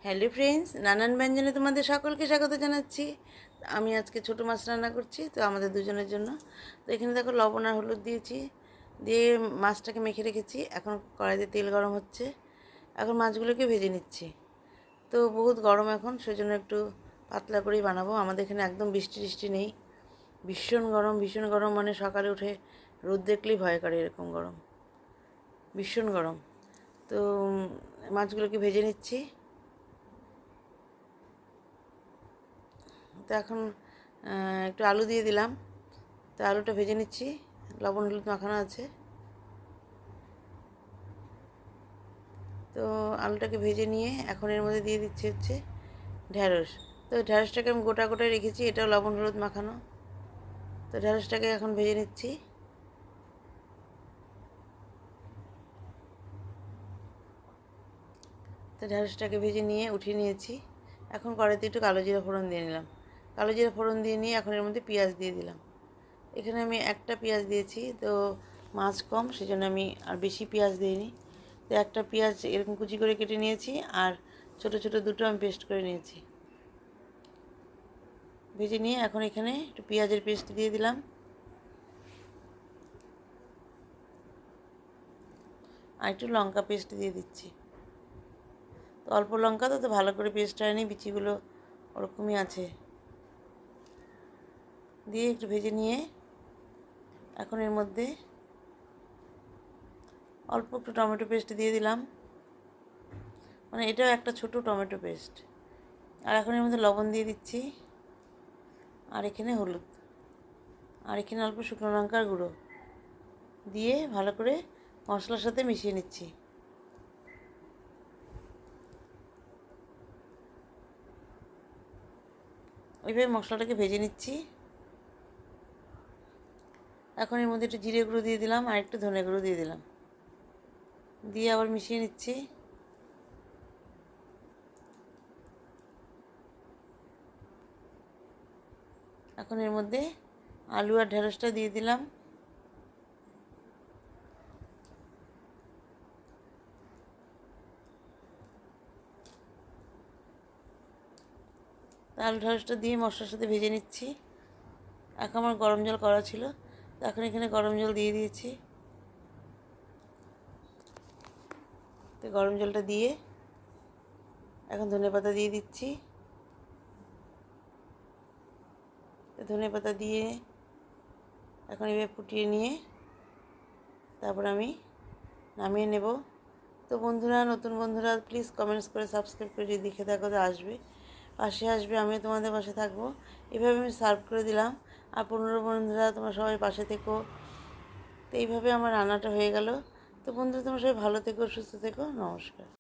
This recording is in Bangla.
হ্যালো ফ্রেন্ডস, নানান ব্যঞ্জনে তোমাদের সকলকে স্বাগত জানাচ্ছি। আমি আজকে ছোটো মাছ রান্না করছি, তো আমাদের দুজনের জন্য। তো এখানে দেখো লবণ আর হলুদ দিয়েছি, দিয়ে মাছটাকে মেখে রেখেছি। এখন কড়াইতে তেল গরম হচ্ছে, এখন মাছগুলোকে ভেজে নিচ্ছি। তো বহুত গরম এখন, সেজন্য একটু পাতলা করেই বানাবো। আমাদের এখানে একদম বৃষ্টি টিষ্টি নেই, ভীষণ গরম, মানে সকালে উঠে রোদ দেখলেই ভয় করে, এরকম গরম, ভীষণ গরম। তো মাছগুলোকে ভেজে নিচ্ছি। তো এখন একটু আলু দিয়ে দিলাম, তো আলুটা ভেজে নিচ্ছি, লবণ হলুদ মাখানো আছে। তো আলুটাকে ভেজে নিয়ে এখন এর মধ্যে দিয়ে দিচ্ছি হচ্ছে ঢ্যাঁড়স। তো ঢ্যাঁড়সটাকে আমি গোটা গোটায় রেখেছি, এটাও লবণ হলুদ মাখানো। তো ঢ্যাঁড়সটাকে এখন ভেজে নিচ্ছি। তো ঢ্যাঁড়সটাকে ভেজে নিয়ে উঠিয়ে নিয়েছি। এখন কড়াইতে একটু কালো জিরা ফোড়ন দিয়ে নিলাম। কালো জিরা ফোড়ন দিয়ে নিয়ে এখন এর মধ্যে পেঁয়াজ দিয়ে দিলাম। এখানে আমি একটা পেঁয়াজ দিয়েছি, তো মাছ কম, সেজন্য আমি আর বেশি পেঁয়াজ দিইনি। তো একটা পেঁয়াজ এরকম কুচি করে কেটে নিয়েছি, আর ছোট ছোট দুটো আমি পেস্ট করে নিয়েছি। ভেজে নিয়ে এখন এখানে একটু পেঁয়াজের পেস্ট দিয়ে দিলাম, আর একটু লঙ্কা পেস্ট দিয়ে দিচ্ছি। তো অল্প লঙ্কা, তো ভালো করে পেস্ট হয়নি, বিচিগুলো ওরকমই আছে। দিয়ে একটু ভেজে নিয়ে এখন এর মধ্যে অল্প একটু টমেটো পেস্ট দিয়ে দিলাম, মানে এটাও একটা ছোট টমেটো পেস্ট। আর এখন এর মধ্যে লবণ দিয়ে দিচ্ছি, আর এখানে হলুদ, আর এখানে অল্প শুকনো লঙ্কার গুঁড়ো দিয়ে ভালো করে মশলার সাথে মিশিয়ে নিচ্ছি। এইভাবে মশলাটাকে ভেজে নিচ্ছি। এখন এর মধ্যে একটু জিরে গুঁড়ো দিয়ে দিলাম, আর একটু ধনে গুঁড়ো দিয়ে দিলাম, দিয়ে আবার মিশিয়ে নিচ্ছি। এখন এর মধ্যে আলু আর ঢেঁড়সটা দিয়ে দিলাম। আলু ঢেঁড়সটা দিয়ে মশলার সাথে ভেজে নিচ্ছি। এখন আমার গরম জল করা ছিল, তো এখন এখানে গরম জল দিয়ে দিয়েছি। তো গরম জলটা দিয়ে এখন ধনেপাতা দিয়ে দিচ্ছি। তো ধনেপাতা দিয়ে এখন এভাবে ফুটিয়ে নিয়ে তারপর আমি নামিয়ে নেব। তো বন্ধুরা, নতুন বন্ধুরা প্লিজ কমেন্টস করে সাবস্ক্রাইব করে যদি দেখে থাকো তো আসবে, পাশে আসবে, আমিও তোমাদের পাশে থাকবো। এভাবে আমি সার্ভ করে দিলাম। আর 15 বন্ধুরা তোমরা সবাই পাশে থেকো। তো এইভাবে আমার রান্নাটা হয়ে গেল। তো বন্ধুরা, তোমরা সবাই ভালো থেকো, সুস্থ থেকো, নমস্কার।